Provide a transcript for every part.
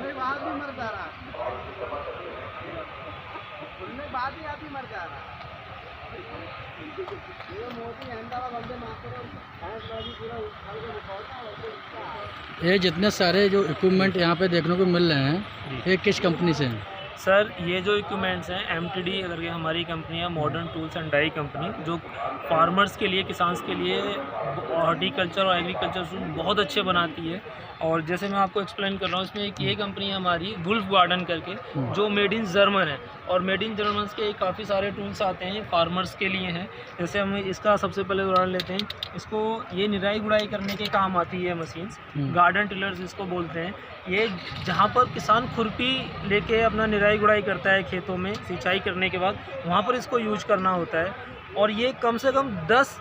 खुलने के बाद भी मर जा रहा है, खुलने के बाद ही आदमी मर जा रहा है। ये मोदी हैंडल बंदे मारते पूरा उछाल के दिखाता है। ये जितने सारे जो इक्विपमेंट यहाँ पे देखने को मिल रहे हैं, ये किस कंपनी से हैं? सर ये जो इक्विपमेंट्स हैं MTD करके हमारी कंपनी है, modern tools and die company, जो फार्मर्स के लिए, किसान के लिए हॉर्टिकल्चर और एग्रीकल्चर बहुत अच्छे बनाती है। और जैसे मैं आपको एक्सप्लेन कर रहा हूँ, इसमें एक ये कंपनी है हमारी वुल्फ गार्डन करके, जो मेड इन जर्मन है। और मेड इन जर्मन के काफ़ी सारे टूल्स आते हैं फार्मर्स के लिए हैं। जैसे हम इसका सबसे पहले उदाहरण लेते हैं, इसको ये निराई गुड़ाई करने के काम आती है मशीन्स, गार्डन टिलर्स इसको बोलते हैं। ये जहाँ पर किसान खुरपी लेके अपना निराई गुड़ाई करता है खेतों में सिंचाई करने के बाद, वहाँ पर इसको यूज करना होता है। और ये कम से कम 10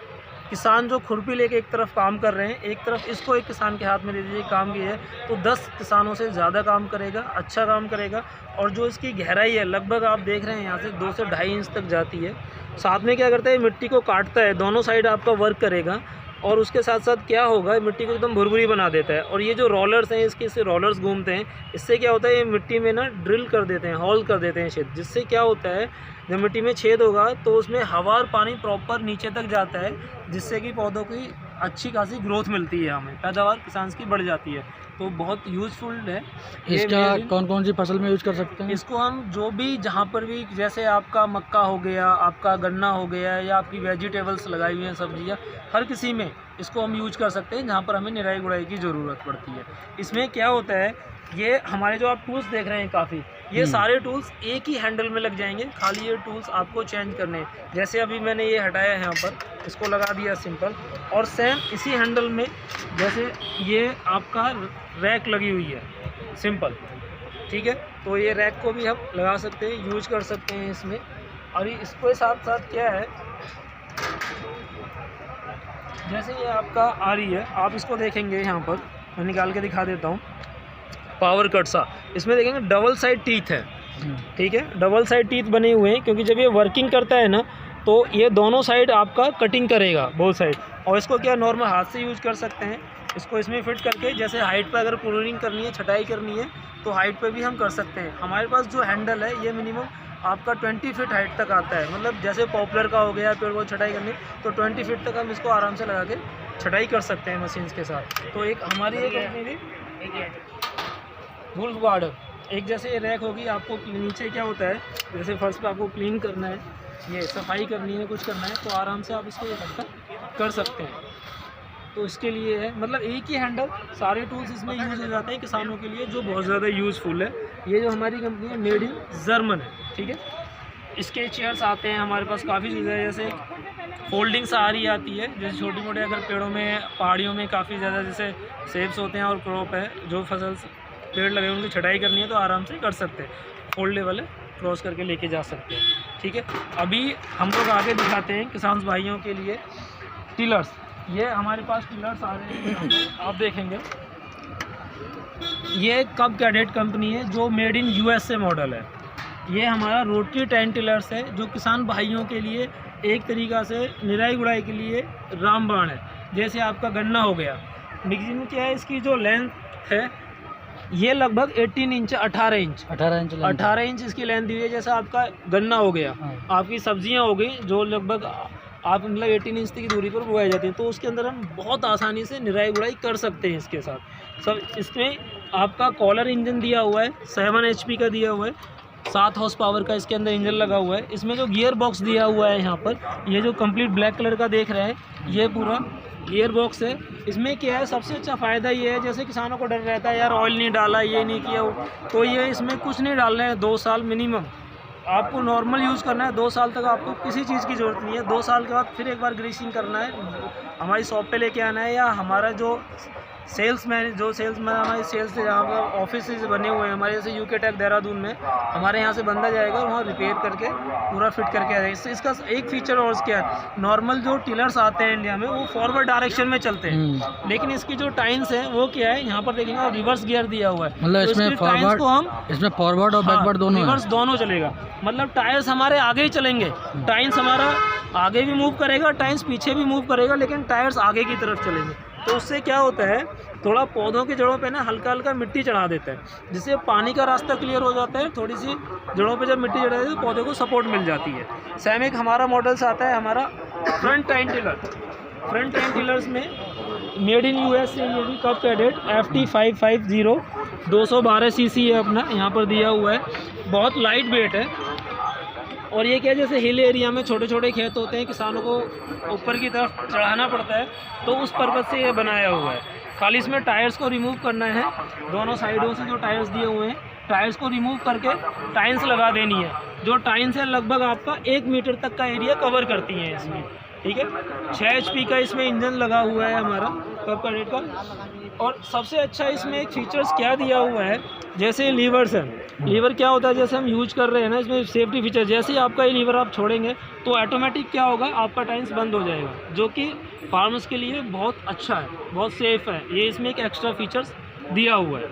किसान जो खुरपी लेके एक तरफ काम कर रहे हैं, एक तरफ इसको एक किसान के हाथ में दे दीजिए काम की है, तो 10 किसानों से ज़्यादा काम करेगा, अच्छा काम करेगा। और जो इसकी गहराई है, लगभग आप देख रहे हैं यहाँ से 2 से 2.5 इंच तक जाती है। साथ में क्या करता है, मिट्टी को काटता है, दोनों साइड आपका वर्क करेगा। और उसके साथ साथ क्या होगा, मिट्टी को एकदम भुरभुरी बना देता है। और ये जो रोलर्स हैं, इसके रोलर्स घूमते हैं, इससे क्या होता है, ये मिट्टी में ना ड्रिल कर देते हैं, हॉल कर देते हैं छेद, जिससे क्या होता है, जब मिट्टी में छेद होगा तो उसमें हवा और पानी प्रॉपर नीचे तक जाता है, जिससे कि पौधों की अच्छी खासी ग्रोथ मिलती है, हमें पैदावार किसान की बढ़ जाती है। तो बहुत यूज़फुल है। इसका कौन कौन सी फसल में यूज कर सकते हैं? इसको हम जो भी जहाँ पर भी, जैसे आपका मक्का हो गया, आपका गन्ना हो गया, या आपकी वेजिटेबल्स लगाई हुई हैं, सब्जियाँ, हर किसी में इसको हम यूज कर सकते हैं जहाँ पर हमें निराई गुड़ाई की ज़रूरत पड़ती है। इसमें क्या होता है, ये हमारे जो आप टूल्स देख रहे हैं काफ़ी, ये सारे टूल्स एक ही हैंडल में लग जाएंगे, खाली ये टूल्स आपको चेंज करने हैं। जैसे अभी मैंने ये हटाया है यहाँ पर, इसको लगा दिया सिंपल, और सेम इसी हैंडल में जैसे ये आपका रैक लगी हुई है सिंपल, ठीक है। तो ये रैक को भी हम लगा सकते हैं, यूज कर सकते हैं इसमें। और इसके साथ साथ क्या है, जैसे ये आपका आ रही है, आप इसको देखेंगे यहाँ पर, मैं निकाल के दिखा देता हूँ, पावर कट सा, इसमें देखेंगे डबल साइड टीथ है, ठीक है, डबल साइड टीथ बने हुए हैं, क्योंकि जब ये वर्किंग करता है ना, तो ये दोनों साइड आपका कटिंग करेगा, बोथ साइड। और इसको क्या नॉर्मल हाथ से यूज कर सकते हैं, इसको इसमें फिट करके, जैसे हाइट पर अगर प्रूनिंग करनी है, छटाई करनी है, तो हाइट पर भी हम कर सकते हैं। हमारे पास जो हैंडल है, ये मिनिमम आपका 20 फीट हाइट तक आता है, मतलब जैसे पॉपुलर का हो गया, पेड़ को छटाई करनी, तो 20 फीट तक हम इसको आराम से लगा के छटाई कर सकते हैं मशीन्स के साथ। तो एक हमारी एक कंपनी थी वुल्फ गार्डन, एक जैसे ये रैक होगी, आपको नीचे क्या होता है, जैसे फर्स्ट पे आपको क्लीन करना है, ये सफाई करनी है, कुछ करना है, तो आराम से आप इसको इकट्ठा कर सकते हैं। तो इसके लिए है, मतलब एक ही हैंडल, सारे टूल्स इसमें यूज़ हो जाते हैं किसानों के लिए, जो बहुत ज़्यादा यूज़फुल है। ये जो हमारी कंपनी है, मेड इन जर्मन है, ठीक है। इसके चेयर्स आते हैं हमारे पास, काफ़ी चीज़ें हैं, जैसे फोल्डिंग सहारी आती है, जैसे छोटी मोटे अगर पेड़ों में, पहाड़ियों में काफ़ी ज़्यादा जैसे सेब्स होते हैं और क्रॉप है, जो फसल पेड़ लगे उनकी छटाई करनी है, तो आराम से कर सकते हैं, फोल्डेबल है, क्रॉस करके लेके जा सकते हैं, ठीक है। अभी हम लोग आगे दिखाते हैं किसान भाइयों के लिए टिलर्स। ये हमारे पास टिलर्स आ रहे हैं, आप देखेंगे, ये कब कैडेट कंपनी है, जो मेड इन USA मॉडल है। ये हमारा रोटरी टाइन टिलर्स है, जो किसान भाइयों के लिए एक तरीक़ा से निराई गुड़ाई के लिए रामबाण है। जैसे आपका गन्ना हो गया, मैक्सिमम क्या है, इसकी जो लेंथ है, ये लगभग 18 इंच 18 इंच इसकी लेंथ दी हुई है। जैसे आपका गन्ना हो गया, आपकी सब्जियां हो गई, जो लगभग आप मतलब 18 इंच की दूरी पर उगाई जाती हैं, तो उसके अंदर हम बहुत आसानी से निराई गुड़ाई कर सकते हैं इसके साथ। सब इसमें आपका कॉलर इंजन दिया हुआ है, 7 HP का दिया हुआ है, 7 हॉर्स पावर का इसके अंदर इंजन लगा हुआ है। इसमें जो गियर बॉक्स दिया हुआ है यहाँ पर, ये जो कंप्लीट ब्लैक कलर का देख रहे हैं, ये पूरा गियर बॉक्स है। इसमें क्या है, सबसे अच्छा फ़ायदा ये है, जैसे किसानों को डर रहता है, यार ऑयल नहीं डाला, ये नहीं किया, तो ये इसमें कुछ नहीं डालना है। 2 साल मिनिमम आपको नॉर्मल यूज़ करना है, 2 साल तक आपको किसी चीज़ की ज़रूरत नहीं है। 2 साल के बाद फिर एक बार ग्रीसिंग करना है, हमारी शॉप पे लेके आना है, या हमारा जो सेल्समैन हमारे सेल्स जहाँ पर ऑफिस बने हुए हैं हमारे, जैसे UK टेक देहरादून में, हमारे यहाँ से बंदा जाएगा, वहाँ रिपेयर करके पूरा फिट करके आ जाएगा। इसका एक फीचर और क्या है, नॉर्मल जो टिलर्स आते हैं इंडिया में, वो फॉरवर्ड डायरेक्शन में चलते हैं, लेकिन इसकी जो टाइम्स हैं वो क्या है, यहाँ पर देखेंगे रिवर्स गियर दिया हुआ है, मतलब तो इसमें फॉरवर्ड, इसमें फॉरवर्ड और बैकवर्ड दोनों, रिवर्स दोनों चलेगा। मतलब टायर्स हमारे आगे ही चलेंगे, टाइम्स हमारा आगे भी मूव करेगा, टाइम्स पीछे भी मूव करेगा, लेकिन टायर्स आगे की तरफ चलेंगे। तो उससे क्या होता है, थोड़ा पौधों की जड़ों पे ना हल्का हल्का मिट्टी चढ़ा देता है, जिससे पानी का रास्ता क्लियर हो जाता है। थोड़ी सी जड़ों पे जब मिट्टी चढ़ा देती है तो पौधे को सपोर्ट मिल जाती है। सेम एक हमारा मॉडल्स आता है हमारा फ्रंट टाइन टिलर। फ्रंट टाइन टिलर्स में मेड इन यूएसए, ये भी कप कैडेट FT550 212 सीसी है अपना, यहाँ पर दिया हुआ है। बहुत लाइट वेट है। और ये क्या, जैसे हिल एरिया में छोटे छोटे खेत होते हैं, किसानों को ऊपर की तरफ चढ़ाना पड़ता है, तो उस पर्पज़ से ये बनाया हुआ है। खाली इसमें टायर्स को रिमूव करना है, दोनों साइडों से जो टायर्स दिए हुए हैं टायर्स को रिमूव करके टाइन्स लगा देनी है। जो टाइन्स है लगभग आपका 1 मीटर तक का एरिया कवर करती हैं इसमें, ठीक है। 6 HP का इसमें इंजन लगा हुआ है हमारा कप कैडेट का। और सबसे अच्छा इसमें एक फीचर्स क्या दिया हुआ है, जैसे लीवर्स हैं। लीवर क्या होता है, जैसे हम यूज कर रहे हैं ना, इसमें सेफ्टी फीचर, जैसे ही आपका ये लीवर आप छोड़ेंगे तो ऑटोमेटिक क्या होगा, आपका टाइम्स बंद हो जाएगा, जो कि फार्मर्स के लिए बहुत अच्छा है, बहुत सेफ़ है। ये इसमें एक एक्स्ट्रा फीचर्स दिया हुआ है,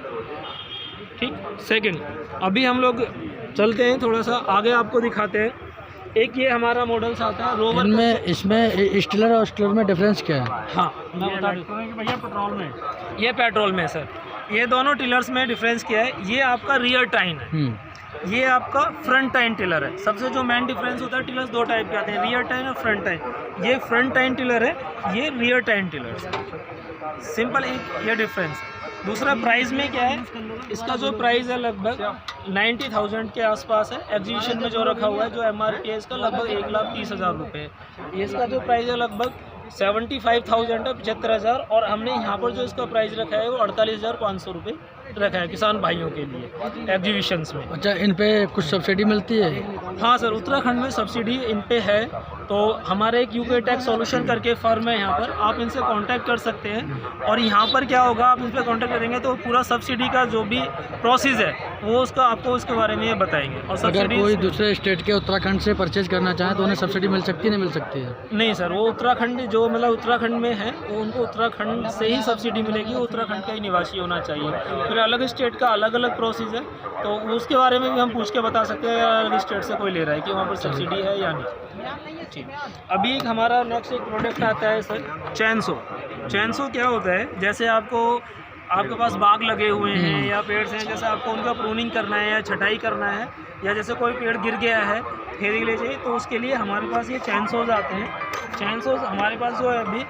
ठीक। सेकंड, अभी हम लोग चलते हैं थोड़ा सा आगे, आपको दिखाते हैं। एक ये हमारा मॉडल्स आता है रोवर। इसमें स्टिलर और स्टिलर में डिफरेंस क्या है? हाँ, मैं बता देता हूँ कि भैया पेट्रोल में, ये पेट्रोल में सर, ये दोनों टिलर्स में डिफरेंस क्या है। ये आपका रियर टाइन है, ये आपका फ्रंट टाइन टिलर है। सबसे जो मेन डिफरेंस होता है, टिलर्स 2 टाइप के आते हैं, रियर टाइन और फ्रंट टाइन। ये फ्रंट टाइन टिलर है, ये रियर टाइन टिलर है। सिंपल एक ये डिफरेंस। दूसरा प्राइस में क्या है, इसका जो प्राइस है लगभग 90,000 के आसपास है। एग्जीबिशन में जो रखा हुआ है, जो MRP है इसका लगभग 1,30,000 रुपये। इसका जो प्राइस है लगभग 75,000 है, 75,000। और हमने यहाँ पर जो इसका प्राइस रखा है वो 48,500 रुपये रखा है किसान भाइयों के लिए एग्जीबिशंस में। अच्छा, इन पे कुछ सब्सिडी मिलती है? हाँ सर, उत्तराखंड में सब्सिडी इन पे है। तो हमारे एक UK टैक्स सॉल्यूशन करके फर्म है यहाँ पर, आप इनसे कांटेक्ट कर सकते हैं। और यहाँ पर क्या होगा, आप इन पर कांटेक्ट करेंगे तो पूरा सब्सिडी का जो भी प्रोसेस है वो उसका आपको उसके बारे में ये बताएंगे। और अगर कोई दूसरे स्टेट के उत्तराखंड से परचेज करना चाहे तो उन्हें सब्सिडी मिल सकती है, नहीं मिल सकती है? नहीं सर, वो उत्तराखंड जो मतलब उत्तराखंड में है वो उनको उत्तराखंड से ही सब्सिडी मिलेगी, वो उत्तराखंड का ही निवासी होना चाहिए। फिर अलग स्टेट का अलग अलग प्रोसेस है, तो उसके बारे में भी हम पूछ के बता सकते हैं अलग स्टेट से कोई ले रहा है कि वहाँ पर सब्सिडी है या नहीं, ठीक। अभी एक हमारा नेक्स्ट एक प्रोडक्ट आता है सर, चैनसो। चैनसो क्या होता है, जैसे आपके पास बाग लगे हुए हैं या पेड़ हैं, जैसे आपको उनका प्रूनिंग करना है या छटाई करना है, या जैसे कोई पेड़ गिर गया है फेरी ले चाहिए, तो उसके लिए हमारे पास ये चैनसोज आते हैं। चैनसोज हमारे पास जो है अभी